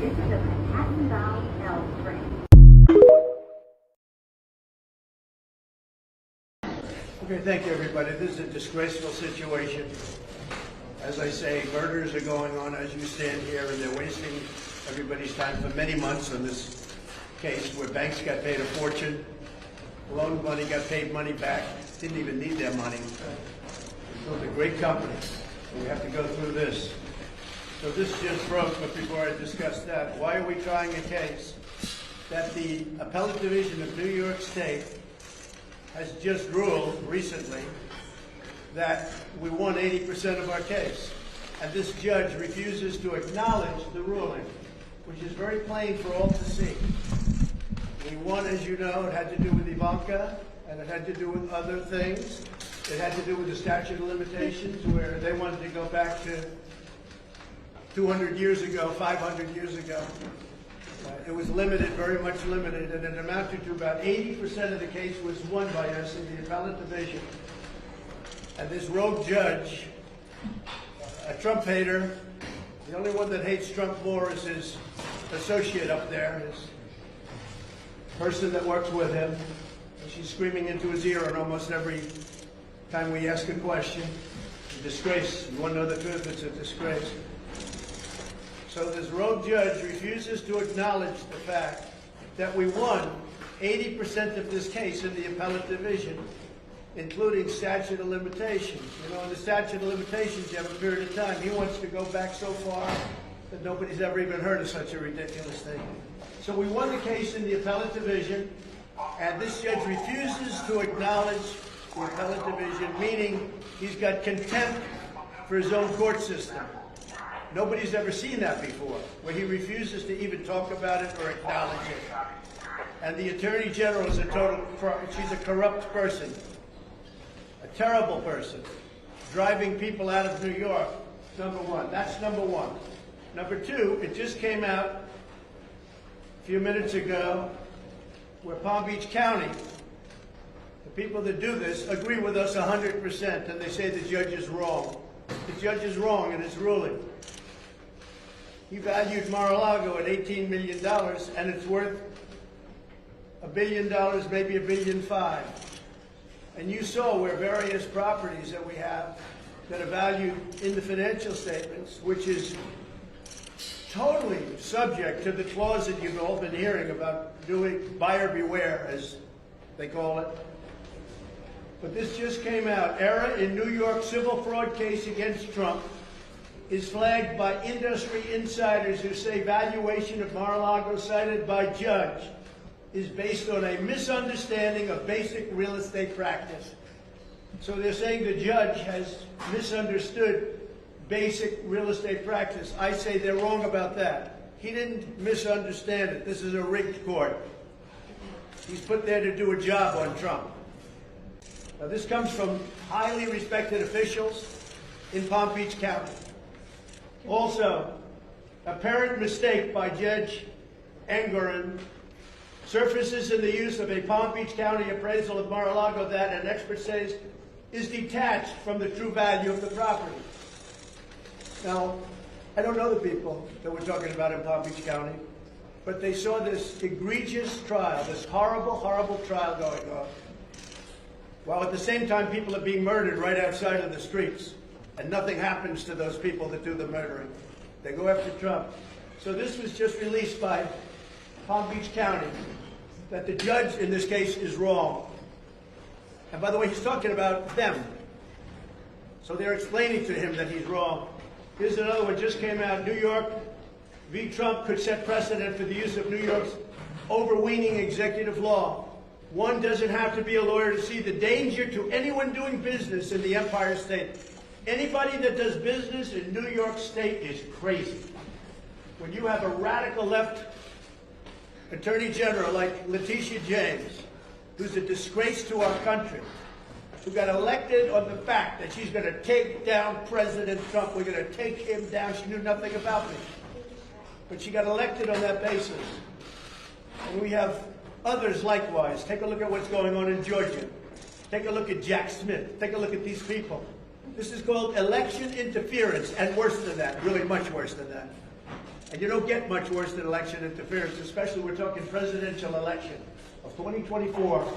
This is a Manhattan Valley L train. Okay, thank you, everybody. This is a disgraceful situation. As I say, murders are going on as you stand here, and they're wasting everybody's time for many months on this case where banks got paid a fortune, loan money got paid money back, didn't even need their money. We built a great company, and we have to go through this. So this just broke, but before I discuss that, why are we trying a case that the Appellate Division of New York State has just ruled recently that we won 80% of our case? And this judge refuses to acknowledge the ruling, which is very plain for all to see. We won, as you know. It had to do with Ivanka, and it had to do with other things. It had to do with the statute of limitations, where they wanted to go back to 200 years ago, 500 years ago. It was limited, very much limited, and it amounted to about 80% of the case was won by us in the Appellate Division. And this rogue judge, a Trump hater, the only one that hates Trump more is his associate up there, his person that works with him. She's screaming into his ear on almost every time we ask a question. It's a disgrace. You want to know the truth? It's a disgrace. So this rogue judge refuses to acknowledge the fact that we won 80% of this case in the Appellate Division, including statute of limitations. You know, in the statute of limitations, you have a period of time. He wants to go back so far that nobody's ever even heard of such a ridiculous thing. So we won the case in the Appellate Division, and this judge refuses to acknowledge the Appellate Division, meaning he's got contempt for his own court system. Nobody's ever seen that before, where he refuses to even talk about it or acknowledge it. And the Attorney General is she's a corrupt person, a terrible person, driving people out of New York, number one. That's number one. Number two, it just came out a few minutes ago where Palm Beach County, the people that do this, agree with us 100%, and they say the judge is wrong. The judge is wrong in his ruling. He valued Mar-a-Lago at $18 million, and it's worth $1 billion, maybe $1.5 billion. And you saw where various properties that we have that are valued in the financial statements, which is totally subject to the clause that you've all been hearing about doing buyer beware, as they call it. But this just came out. Error in New York civil fraud case against Trump is flagged by industry insiders who say valuation of Mar-a-Lago cited by judge is based on a misunderstanding of basic real estate practice. So they're saying the judge has misunderstood basic real estate practice. I say they're wrong about that. He didn't misunderstand it. This is a rigged court. He's put there to do a job on Trump. Now, this comes from highly respected officials in Palm Beach County. Also, apparent mistake by Judge Engoron surfaces in the use of a Palm Beach County appraisal of Mar-a-Lago that, an expert says, is detached from the true value of the property. Now, I don't know the people that we're talking about in Palm Beach County, but they saw this egregious trial, this horrible, horrible trial going on, while at the same time people are being murdered right outside of the streets, and nothing happens to those people that do the murdering. They go after Trump. So this was just released by Palm Beach County, that the judge in this case is wrong. And by the way, he's talking about them. So they're explaining to him that he's wrong. Here's another one, just came out. New York v. Trump could set precedent for the use of New York's overweening executive law. One doesn't have to be a lawyer to see the danger to anyone doing business in the Empire State. Anybody that does business in New York State is crazy. When you have a radical left Attorney General like Letitia James, who's a disgrace to our country, who got elected on the fact that she's going to take down President Trump. We're going to take him down. She knew nothing about me. But she got elected on that basis. And we have others likewise. Take a look at what's going on in Georgia. Take a look at Jack Smith. Take a look at these people. This is called election interference, and worse than that, really much worse than that. And you don't get much worse than election interference, especially we're talking presidential election of 2024.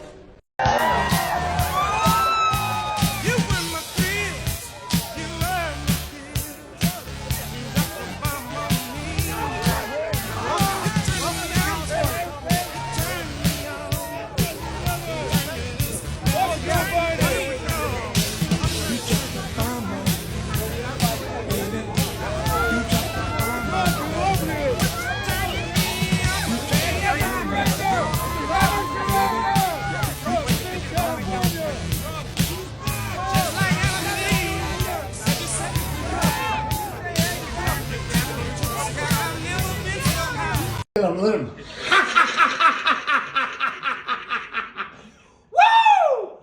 Woo!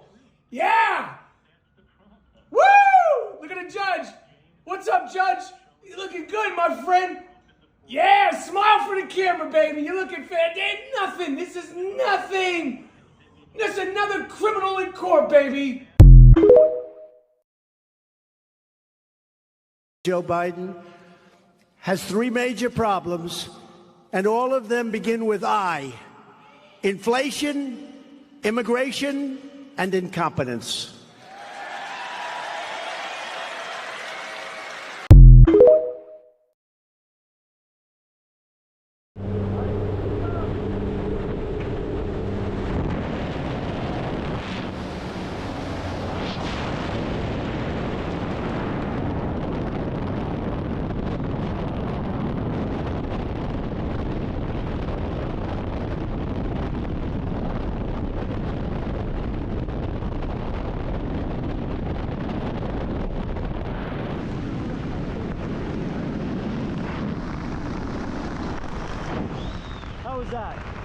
Yeah! Woo! Look at the judge. What's up, Judge? You looking good, my friend. Yeah, smile for the camera, baby. You're looking fat. Ain't nothing. This is nothing. Just another criminal in court, baby. Joe Biden has three major problems, and all of them begin with I: inflation, immigration, and incompetence. How was that?